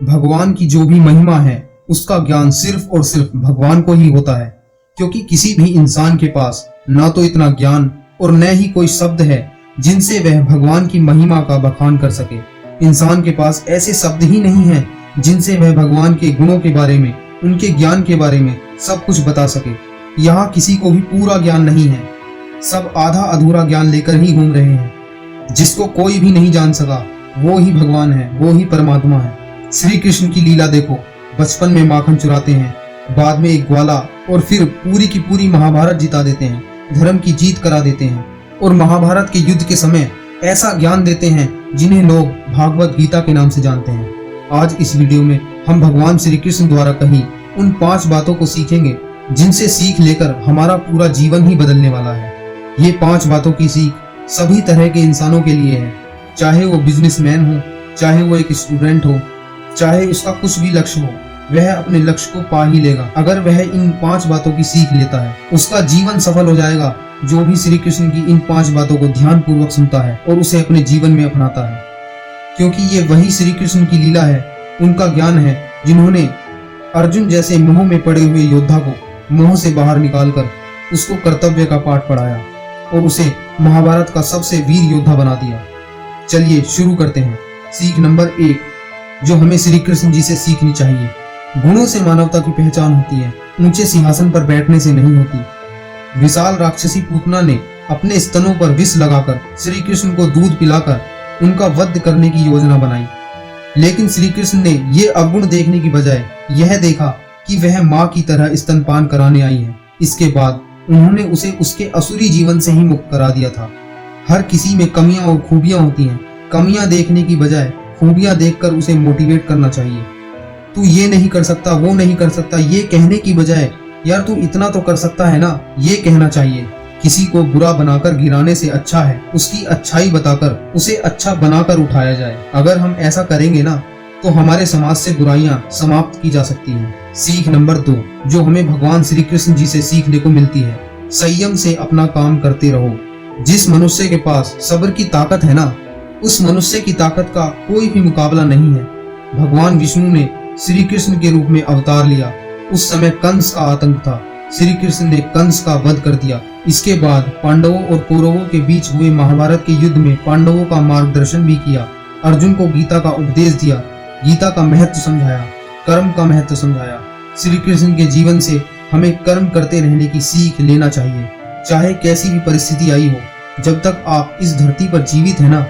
भगवान की जो भी महिमा है उसका ज्ञान सिर्फ और सिर्फ भगवान को ही होता है, क्योंकि किसी भी इंसान के पास ना तो इतना ज्ञान और न ही कोई शब्द है जिनसे वह भगवान की महिमा का बखान कर सके। इंसान के पास ऐसे शब्द ही नहीं है जिनसे वह भगवान के गुणों के बारे में, उनके ज्ञान के बारे में सब कुछ बता सके। यहाँ किसी को भी पूरा ज्ञान नहीं है, सब आधा अधूरा ज्ञान लेकर ही घूम रहे हैं। जिसको कोई भी नहीं जान सका वो ही भगवान है, वो ही परमात्मा है। श्री कृष्ण की लीला देखो, बचपन में माखन चुराते हैं, बाद में एक ग्वाला और फिर पूरी की पूरी महाभारत जिता देते हैं, धर्म की जीत करा देते हैं और महाभारत के युद्ध के समय ऐसा ज्ञान देते हैं जिन्हें लोग भागवत गीता के नाम से जानते हैं। आज इस वीडियो में हम भगवान श्री कृष्ण द्वारा कही उन 5 बातों को सीखेंगे जिनसे सीख लेकर हमारा पूरा जीवन ही बदलने वाला है। ये 5 बातों की सीख सभी तरह के इंसानों के लिए है, चाहे वो बिजनेसमैन हो, चाहे वो एक स्टूडेंट हो, चाहे उसका कुछ भी लक्ष्य हो, वह अपने लक्ष्य को पा ही लेगा अगर वह इन 5 बातों की सीख लेता है। उसका जीवन सफल हो जाएगा जो भी श्री कृष्ण की इन 5 बातों को ध्यान पूर्वक सुनता है और उसे अपने जीवन में अपनाता है, क्योंकि ये वही श्री कृष्ण की लीला है, उनका ज्ञान है जिन्होंने अर्जुन जैसे मोह में पड़े हुए योद्धा को मोह से बाहर निकालकर उसको कर्तव्य का पाठ पढ़ाया और उसे महाभारत का सबसे वीर योद्धा बना दिया। चलिए शुरू करते हैं। सीख नंबर 1 जो हमें श्री कृष्ण जी से सीखनी चाहिए। गुणों से मानवता की पहचान होती है, ऊंचे सिंहासन पर बैठने से नहीं होती। विशाल राक्षसी पूतना ने अपने स्तनों पर विष लगाकर श्री कृष्ण को दूध पिलाकर उनका वध करने की योजना बनाई, लेकिन श्री कृष्ण ने यह अवगुण देखने की बजाय यह देखा कि वह माँ की तरह स्तनपान कराने आई है। इसके बाद उन्होंने उसे उसके असुरी जीवन से ही मुक्त करा दिया था। हर किसी में कमियां और खूबियां होती हैं, कमियां देखने की बजाय खूबियां देखकर उसे मोटिवेट करना चाहिए। तू ये नहीं कर सकता, वो नहीं कर सकता, ये कहने की बजाय यार तू इतना तो कर सकता है ना, ये कहना चाहिए। किसी को बुरा बनाकर गिराने से अच्छा है उसकी अच्छाई बताकर उसे अच्छा बनाकर उठाया जाए। अगर हम ऐसा करेंगे ना तो हमारे समाज से बुराइयां समाप्त की जा सकती हैं। सीख नंबर 2 जो हमें भगवान श्री कृष्ण जी से सीखने को मिलती है, संयम से अपना काम करते रहो। जिस मनुष्य के पास सब्र की ताकत है ना, उस मनुष्य की ताकत का कोई भी मुकाबला नहीं है। भगवान विष्णु ने श्री कृष्ण के रूप में अवतार लिया, उस समय कंस का आतंक था, श्री कृष्ण ने कंस का वध कर दिया। इसके बाद पांडवों और कौरवों के बीच हुए महाभारत के युद्ध में पांडवों का मार्गदर्शन भी किया, अर्जुन को गीता का उपदेश दिया, गीता का महत्व समझाया, कर्म का महत्व समझाया। श्री कृष्ण के जीवन से हमें कर्म करते रहने की सीख लेना चाहिए, चाहे कैसी भी परिस्थिति आई हो। जब तक आप इस धरती पर जीवित है ना,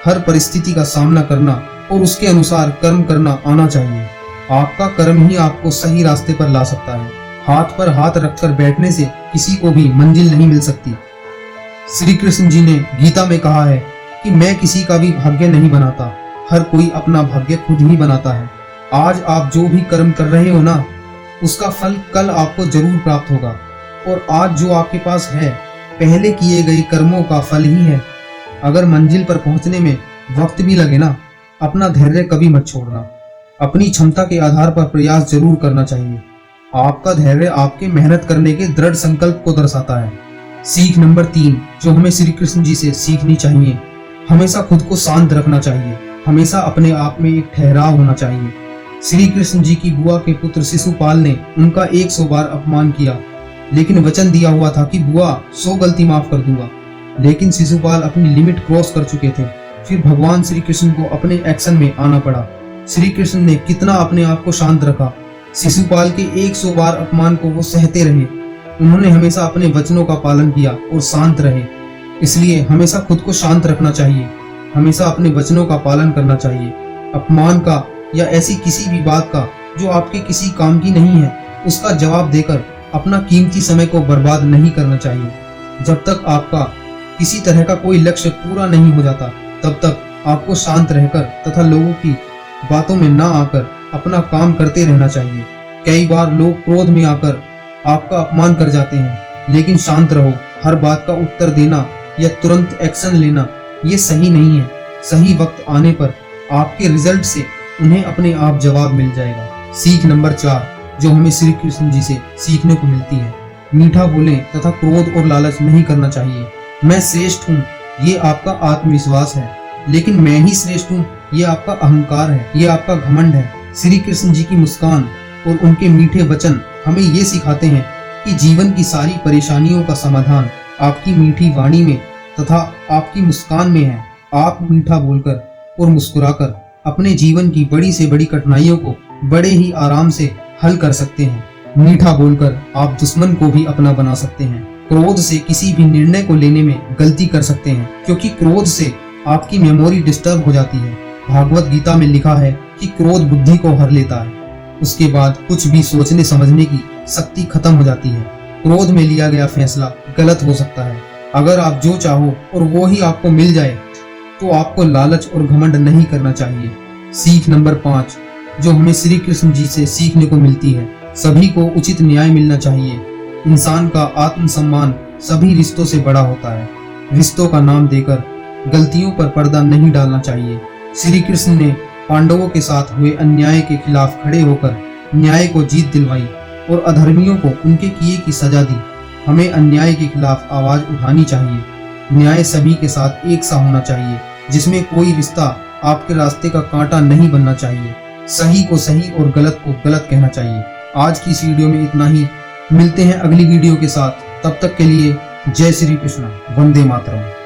हर परिस्थिति का सामना करना और उसके अनुसार कर्म करना आना चाहिए। आपका कर्म ही आपको सही रास्ते पर ला सकता है। हाथ पर हाथ रखकर बैठने से किसी को भी मंजिल नहीं मिल सकती। श्री कृष्ण जी ने गीता में कहा है कि मैं किसी का भी भाग्य नहीं बनाता, हर कोई अपना भाग्य खुद ही बनाता है। आज आप जो भी कर्म कर रहे हो ना, उसका फल कल आपको जरूर प्राप्त होगा, और आज जो आपके पास है पहले किए गए कर्मों का फल ही है। अगर मंजिल पर पहुंचने में वक्त भी लगे ना, अपना धैर्य कभी मत छोड़ना। अपनी क्षमता के आधार पर प्रयास जरूर करना चाहिए। आपका धैर्य आपके मेहनत करने के दृढ़ संकल्प को दर्शाता है। सीख नंबर 3 जो हमें श्री कृष्ण जी से सीखनी चाहिए, हमेशा खुद को शांत रखना चाहिए, हमेशा अपने आप में एक ठहराव होना चाहिए। श्री कृष्ण जी की बुआ के पुत्र शिशुपाल ने उनका 100 बार अपमान किया, लेकिन वचन दिया हुआ था कि बुआ 100 गलती माफ कर दूंगा, लेकिन शिशुपाल अपनी लिमिट क्रॉस कर चुके थे। फिर भगवान श्री कृष्ण को अपने एक्शन में आना पड़ा। श्री कृष्ण ने कितना अपने आप को शांत रखा। शिशुपाल के 100 बार अपमान को वो सहते रहे। उन्होंने हमेशा अपने वचनों का पालन किया और शांत रहे। इसलिए हमेशा खुद को शांत रखना चाहिए, हमेशा अपने वचनों का पालन करना चाहिए। अपमान का या ऐसी किसी भी बात का जो आपके किसी काम की नहीं है, उसका जवाब देकर अपना कीमती समय को बर्बाद नहीं करना चाहिए। जब तक आपका किसी तरह का कोई लक्ष्य पूरा नहीं हो जाता, तब तक आपको शांत रहकर तथा लोगों की बातों में ना आकर अपना काम करते रहना चाहिए। कई बार लोग क्रोध में आकर आपका अपमान कर जाते हैं, लेकिन शांत रहो। हर बात का उत्तर देना या तुरंत एक्शन लेना ये सही नहीं है। सही वक्त आने पर आपके रिजल्ट से उन्हें अपने आप जवाब मिल जाएगा। सीख नंबर 4 जो हमें श्री कृष्ण जी से सीखने को मिलती है, मीठा बोले तथा क्रोध और लालच नहीं करना चाहिए। मैं श्रेष्ठ हूँ ये आपका आत्मविश्वास है, लेकिन मैं ही श्रेष्ठ हूँ ये आपका अहंकार है, ये आपका घमंड है। श्री कृष्ण जी की मुस्कान और उनके मीठे वचन हमें ये सिखाते हैं कि जीवन की सारी परेशानियों का समाधान आपकी मीठी वाणी में तथा आपकी मुस्कान में है। आप मीठा बोलकर और मुस्कुराकर अपने जीवन की बड़ी से बड़ी कठिनाइयों को बड़े ही आराम से हल कर सकते हैं। मीठा बोलकर आप दुश्मन को भी अपना बना सकते हैं। क्रोध से किसी भी निर्णय को लेने में गलती कर सकते हैं, क्योंकि क्रोध से आपकी मेमोरी डिस्टर्ब हो जाती है। भागवत गीता में लिखा है कि क्रोध बुद्धि को हर लेता है, उसके बाद कुछ भी सोचने समझने की शक्ति खत्म हो जाती है। क्रोध में लिया गया फैसला गलत हो सकता है। अगर आप जो चाहो और वो ही आपको मिल जाए तो आपको लालच और घमंड नहीं करना चाहिए। सीख नंबर 5 जो हमें श्री कृष्ण जी से सीखने को मिलती है, सभी को उचित न्याय मिलना चाहिए। इंसान का आत्मसम्मान सभी रिश्तों से बड़ा होता है। रिश्तों का नाम देकर गलतियों पर पर्दा नहीं डालना चाहिए। श्री कृष्ण ने पांडवों के साथ हुए अन्याय के खिलाफ खड़े होकर न्याय को जीत दिलवाई और अधर्मियों को उनके किए की सजा दी। हमें अन्याय के खिलाफ आवाज उठानी चाहिए। न्याय सभी के साथ एक सा होना चाहिए, जिसमें कोई रिश्ता आपके रास्ते का कांटा नहीं बनना चाहिए। सही को सही और गलत को गलत कहना चाहिए। आज की इस वीडियो में इतना ही। मिलते हैं अगली वीडियो के साथ। तब तक के लिए जय श्री कृष्ण, वंदे मातरम।